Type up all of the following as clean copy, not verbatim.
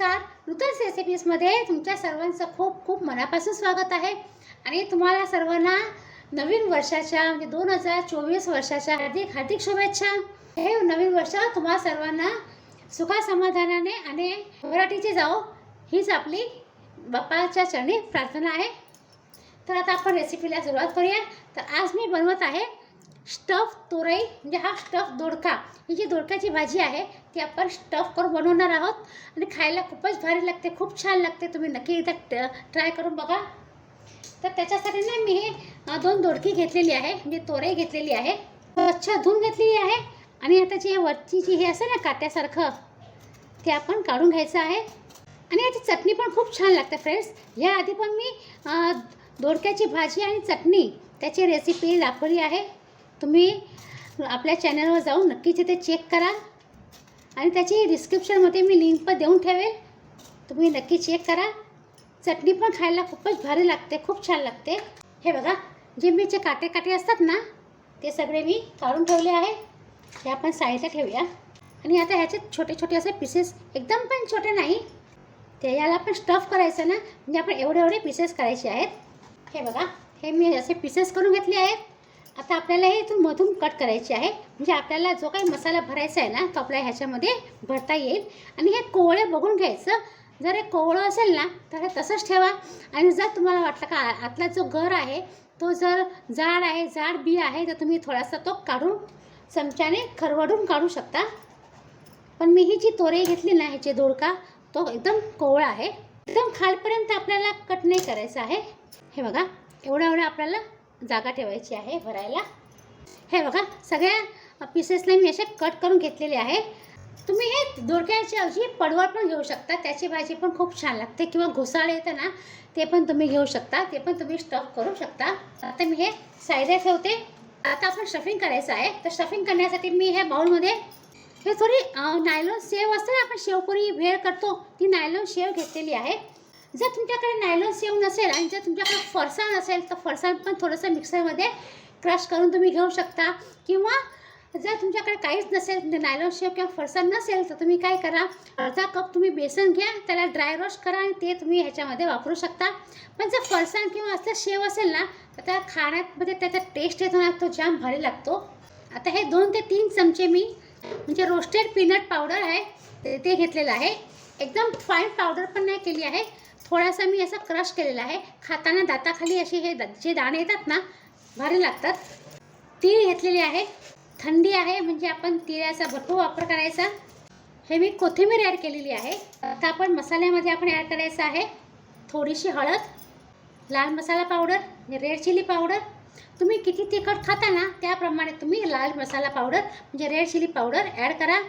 नमस्कार. नूतन रेसिपीजमध्ये तुमच्या सर्वांचं खूप खूप मनापासून स्वागत आहे. आणि तुम्हाला सर्वांना नवीन वर्षाच्या म्हणजे 2024 वर्षाच्या हार्दिक हार्दिक शुभेच्छा. हे नवीन वर्ष तुम्हा सर्वांना सुखा समाधानाने आणि भराटीचे जाओ हीच आपली बाप्पाच्या चरणी प्रार्थना आहे. तर आता आपण रेसिपीला सुरुवात करूया. तर आज मी बनवत आहे स्टफ तोरई, म्हणजे हा स्टफ दोडका. ही जी दोडक्याची भाजी आहे ती आपण स्टफ करून बनवणार आहोत आणि खायला खूपच भारी लागते, खूप छान लागते. तुम्ही नक्की एकदा ट्राय करून बघा. तर त्याच्यासाठी ना मी हे 2 दोडकी घेतलेली आहे, म्हणजे तोरई घेतलेली आहे, स्वच्छ धुवून घेतलेली आहे. आणि आता जी वरची जी हे असं ना काट्यासारखं ते आपण काढून घ्यायचं आहे. आणि याची चटणी पण खूप छान लागते फ्रेंड्स. याआधी पण मी दोडक्याची भाजी आणि चटणी त्याची रेसिपी दाखवली आहे. तुम्ही आपल्या चॅनलवर जाऊन नक्कीच इथे चेक करा आणि त्याची डिस्क्रिप्शनमध्ये मी लिंक पण देऊन ठेवेल, तुम्ही नक्की चेक करा. चटणी पण खायला खूपच भारी लागते, खूप छान लागते. हे बघा, जे मीचे काटे काटे असतात ना ते सगळे मी काढून ठेवले आहे. हे आपण साईडला ठेवूया. आणि आता ह्याचे छोटे छोटे असे पीसेस, एकदम पण छोटे नाही, ते याला आपण स्टफ करायचं ना, म्हणजे आपण एवढे एवढे पीसेस करायचे आहेत. हे बघा, हे मी असे पीसेस करून घेतले आहेत. आता आपल्याला हे इथून मधून कट करायचे आहे, म्हणजे आपल्याला जो काही मसाला भरायचा आहे ना तो आपल्याला ह्याच्यामध्ये भरता येईल. आणि हे कोवळे बघून घ्यायचं. जर हे कोवळं असेल ना तर हे तसंच ठेवा. आणि जर तुम्हाला वाटलं का आतला जो गर आहे तो जर जाड आहे, जाड बी आहे, तर तुम्ही थोडासा तो काढून चमच्याने खरवडून काढू शकता. पण मी ही जी तोरई घेतली ना, ह्याची दोडका, तो एकदम कोवळा आहे. एकदम खालपर्यंत आपल्याला कट नाही करायचं आहे. हे बघा, एवढा एवढा आपल्याला जागा ठेवायची आहे भरायला. हे बघा, सगळ्या पीसेसला मी असे कट करून घेतलेले आहे. तुम्ही हे दोडक्याची ऐवजी पडवळ पण घेऊ शकता, त्याची भाजी पण खूप छान लागते. किंवा घोसाळे येतं ना ते पण तुम्ही घेऊ शकता, ते पण तुम्ही स्टफ करू शकता. आता मी हे साईडला ठेवते. आता आपण स्टफिंग करायचं आहे. तर स्टफिंग करण्यासाठी मी हे बाउलमध्ये हे थोडी नायलॉन शेव असते ना, आपण शेवपुरी भेळ करतो, ती नायलॉन शेव घेतलेली आहे. जर तुमच्याकडे नायलॉन शेव नसेल आणि जर तुमच्याकडे फरसाण असेल तर फरसाण पण थोडंसं मिक्सरमध्ये क्रश करून तुम्ही घेऊ शकता. किंवा जर तुमच्याकडे काहीच नसेल, नायलॉन शेव किंवा फरसाण नसेल, तर तुम्ही काय करा, अर्धा कप तुम्ही बेसन घ्या, त्याला ड्राय रोस्ट करा आणि ते तुम्ही ह्याच्यामध्ये वापरू शकता. पण जर फरसाण किंवा असं शेव असेल ना तर त्या खाण्यामध्ये त्याचा टेस्ट येतो ना, तो जाम भारी लागतो. आता हे 2 ते 3 चमचे मी म्हणजे रोस्टेड पीनट पावडर आहे ते घेतलेलं आहे. एकदम फाईन पावडर पण नाही केली आहे, थोडासा मी असं क्रश केलेला आहे. खाताना दाताखाली असे हे जे दाणे येतात ना भारी लागतात. तीळ घेतलेले आहे. थंडी आहे म्हणजे आपण तिळाचा भरपूर वापर करायचा. हे मी कोथिंबीर ॲड केलेली आहे. आता आपण मसाल्यामध्ये आपण ॲड करायचं आहे थोडीशी हळद, लाल मसाला पावडर, रेड चिली पावडर. तुम्ही किती तिखट खाता ना त्याप्रमाणे तुम्ही लाल मसाला पावडर म्हणजे रेड चिली पावडर ॲड करा.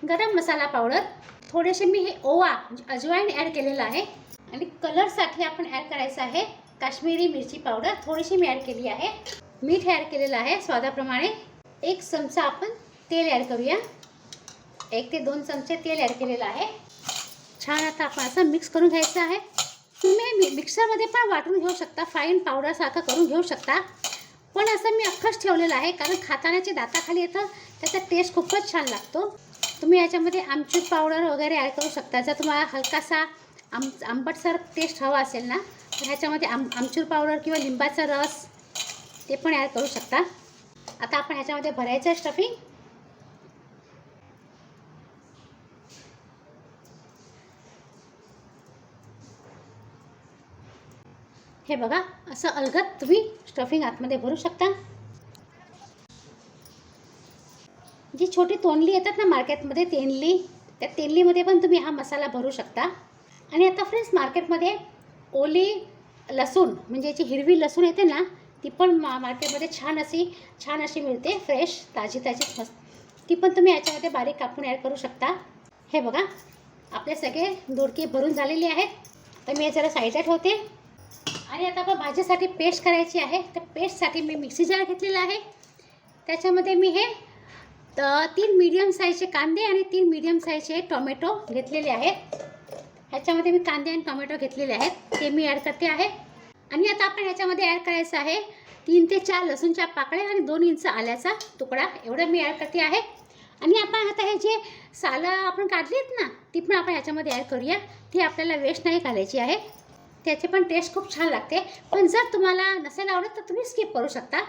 गरम मसाला पावडर, थोडेसे मी हे ओवा म्हणजे अजवाईन ॲड केलेलं आहे. आणि कलरसाठी आपण ॲड करायचं आहे काश्मीरी मिरची पावडर, थोडीशी मी ॲड केली आहे. मीठ ॲड केलेलं आहे स्वादाप्रमाणे. 1 चमचा आपण तेल ॲड करूया. 1 ते 2 चमचे तेल ॲड केलेलं आहे. छान आता आपण असं मिक्स करून घ्यायचं आहे. तुम्ही मिक्सरमध्ये पण वाटून घेऊ शकता, फाईन पावडरसारखं करून घेऊ शकता. पण असं मी अख्खंच ठेवलेलं आहे कारण खातानाचे दाताखाली येतं, त्याचा टेस्ट खूपच छान लागतो. तुम्ही याच्यामध्ये आमचूर पावडर वगैरे ॲड करू शकता. जर तुम्हाला हलकासा आंबटसर टेस्ट हवा असेल ना तर ह्याच्यामध्ये आमचूर पावडर किंवा लिंबाचा रस ते पण ॲड करू शकता. आता आपण ह्याच्यामध्ये भरायचं आहे स्टफिंग. हे बघा, असं अलगद तुम्ही स्टफिंग आतमध्ये भरू शकता. जी छोटी तोंडली येतात ना मार्केटमध्ये, तेंडली, त्या तेंडलीमध्ये पण तुम्ही हा मसाला भरू शकता. आणि आता फ्रेंड्स मार्केटमध्ये ओली लसूण म्हणजे याची हिरवी लसूण येते ना ती पण मार्केटमध्ये छान अशी मिळते, फ्रेश ताजी मस्त. ती पण तुम्ही याच्यामध्ये बारीक कापून ॲड करू शकता. हे बघा, आपले सगळे दोडके भरून झालेले आहेत. तर मी हे जरा साईडला ठेवते. आणि आता आपण भाजीसाठी पेस्ट करायची आहे. तर पेस्टसाठी मी मिक्सी जार घेतलेला आहे. त्याच्यामध्ये मी हे 3 मीडियम साईजचे कांदे आणि 3 मीडियम साईजचे टोमॅटो घेतलेले आहेत. ह्याच्यामध्ये मी कांदे आणि टोमॅटो घेतलेले आहेत, ते मी ॲड करते आहे. आणि आता आपण ह्याच्यामध्ये ॲड करायचं आहे 3 ते 4 लसूणच्या पाकळ्या आणि 2 इंच आल्याचा तुकडा, एवढं मी ॲड करते आहे. आणि आपण आता हे जे सालं आपण काढलीत ना ती पण आपण ह्याच्यामध्ये ॲड करूया. ती आपल्याला वेस्ट नाही घालायची आहे. त्याची पण टेस्ट खूप छान लागते. पण जर तुम्हाला नसेल आवडत तर तुम्ही स्किप करू शकता.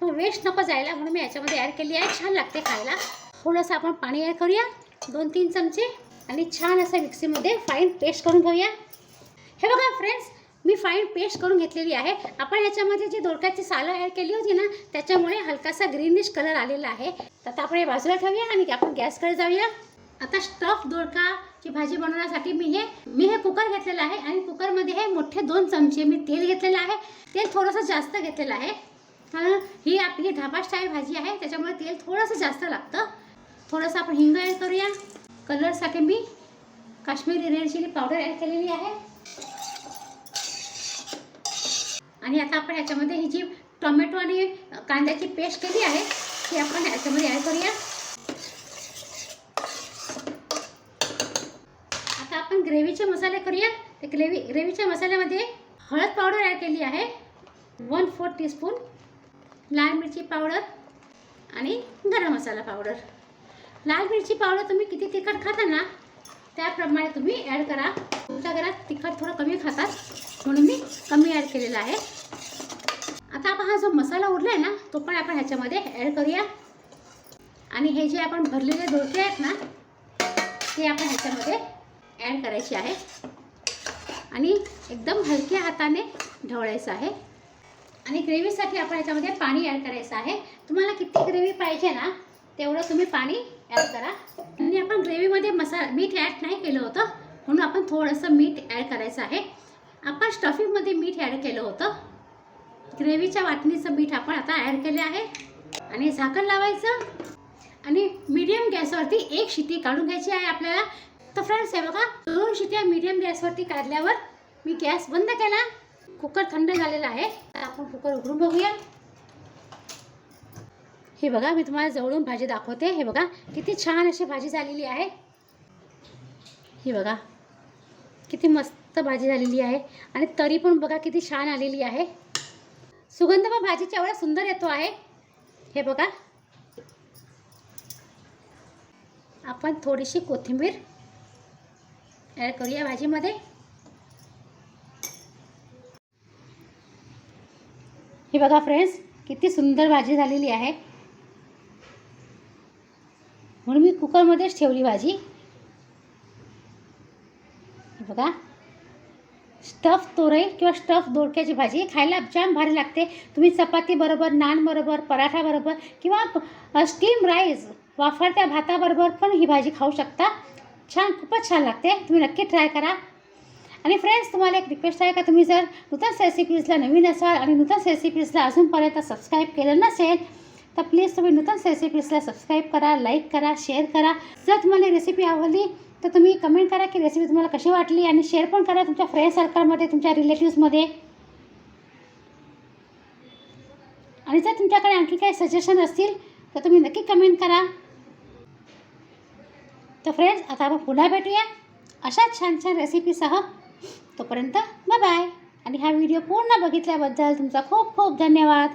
पण वेस्ट नको जायला म्हणून मी याच्यामध्ये ॲड केली आहे. छान लागते खायला. थोडंसं आपण पाणी ॲड करूया 2-3 चमचे आणि छान असं मिक्सीमध्ये फाईन पेस्ट करून घेऊया. हे बघा फ्रेंड्स, मी फाईन पेस्ट करून घेतलेली आहे. आपण ह्याच्यामध्ये जी दोडक्याची सालं ॲड केली होती ना त्याच्यामुळे हलकासा ग्रीनिश कलर आलेला आहे. तर आपण हे बाजूला ठेवूया आणि आपण गॅसकडे जाऊया. आता स्टफ दोडकाची भाजी बनवण्यासाठी मी हे कुकर घेतलेलं आहे आणि कुकरमध्ये हे मोठे 2 चमचे मी तेल घेतलेलं आहे. तेल थोडंसं जास्त घेतलेलं आहे कारण ही आपली ढाबा स्टाईल भाजी आहे त्याच्यामुळे तेल थोडंसं जास्त लागतं. थोडंसं आपण हिंग ॲड करूया. कलरसाठी मी Kashmiri red chilli powder add केलेली आहे. आणि आता आपण ह्याच्यामध्ये ही जी टोमॅटो आणि कांद्याची पेस्ट केली आहे ती आपण ह्याच्यामध्ये ॲड करूया. आता आपण ग्रेव्हीचे मसाले करूया. ते ग्रेव्हीच्या मसाल्यामध्ये हळद पावडर ॲड केली आहे 1/4 टीस्पून, लाल मिरची पावडर आणि गरम मसाला पावडर. लाल मिरची पावडर तुम्ही किती तिखट खाता ना त्याप्रमाणे तुम्ही ॲड करा. तुमच्या घरात तिखट थोडं कमी खातात म्हणून मी कमी ॲड केलेला आहे. आता आपण हा जो मसाला उरला आहे ना तो पण आपण ह्याच्यामध्ये ॲड करूया. आणि हे जे आपण भरलेले दोडके आहेत ना ते आपण ह्याच्यामध्ये ॲड करायचे आहे आणि एकदम हलक्या हाताने ढवळायचं आहे. आणि ग्रेव्हीसाठी आपण ह्याच्यामध्ये पाणी ॲड करायचं आहे. तुम्हाला किती ग्रेव्ही पाहिजे ना तेवढं तुम्ही पाणी ॲड करा. आणि आपण ग्रेव्हीमध्ये मीठ ॲड नाही केलं होतं म्हणून आपण थोडंसं मीठ ॲड करायचं आहे. आपण स्टफिंगमध्ये मीठ ॲड केलं होतं. ग्रेव्हीच्या वाटणीचं मीठ आपण आता ॲड केले आहे आणि झाकण लावायचं आणि मीडियम गॅसवरती 1 शिटी काढून घ्यायची आहे आपल्याला. तर फ्रेंड्स हे बघा 2 शिट्या मीडियम गॅसवरती काढल्यावर मी गॅस बंद केला. कुकर थंड झालेला आहे. आपण कुकर उघडून बघूया. हे बघा मी तुम्हाला जवळून भाजी दाखवते. हे बघा किती छान अशी भाजी झालेली आहे. हे बघा किती मस्त भाजी झालेली आहे आणि तरी पण बघा किती छान आलेली आहे. सुगंध पण भाजीचा एवढा सुंदर येतो आहे. हे बघा आपण थोडीशी कोथिंबीर ॲड करूया भाजीमध्ये. हे बघा फ्रेंड्स किती सुंदर भाजी झालेली आहे. म्हणून मी कुकरमध्येच ठेवली भाजी. हे बघा स्टफ तोरई किंवा स्टफ दोडक्याची भाजी खायला जाम भारी लागते. तुम्ही चपाती बरोबर, नान बरोबर, पराठा बरोबर किंवा स्टीम राईस वाफरत्या भाताबरोबर पण ही भाजी खाऊ शकता. खूपच छान लागते. तुम्ही नक्की ट्राय करा. आणि फ्रेंड्स तुम्हाला एक रिक्वेस्ट आहे का तुम्ही जर नूतन रेसिपीजला नवीन असाल आणि नूतन रेसिपीजला अजूनपर्यंत सबस्क्राईब केलं नसेल तर प्लीज तुम्ही नूतन रेसिपीजला सबस्क्राईब करा, लाईक करा, शेअर करा. जर तुम्हाला रेसिपी आवडली तर तुम्ही कमेंट करा की रेसिपी तुम्हाला कशी वाटली आणि शेअर पण करा तुमच्या फ्रेंड सर्कलमध्ये, तुमच्या रिलेटिव्समध्ये. आणि जर तुमच्याकडे आणखी काही सजेशन असतील तर तुम्ही नक्की कमेंट करा. तर फ्रेंड्स आता आपण पुन्हा भेटूया अशा छान छान रेसिपीसह. तोपर्यंत बाय बाय. आणि हा व्हिडिओ पूर्ण बघितल्याबद्दल तुमचा खूप खूप धन्यवाद.